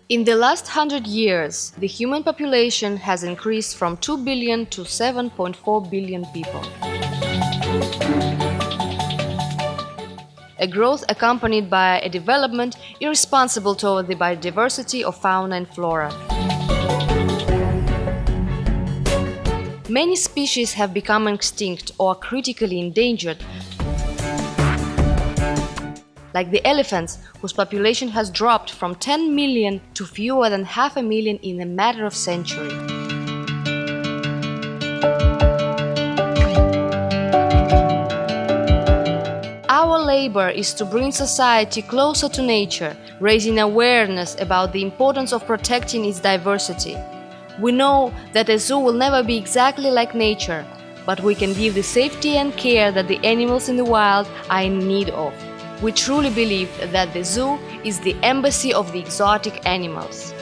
In the last 100 years, the human population has increased from 2 billion to 7.4 billion people. A growth accompanied by a development irresponsible toward the biodiversity of fauna and flora. Many species have become extinct or critically endangered, like the elephants, whose population has dropped from 10 million to fewer than 500,000 in a matter of centuries. Our labor is to bring society closer to nature, raising awareness about the importance of protecting its diversity. We know that a zoo will never be exactly like nature, but we can give the safety and care that the animals in the wild are in need of. We truly believe that the zoo is the embassy of the exotic animals.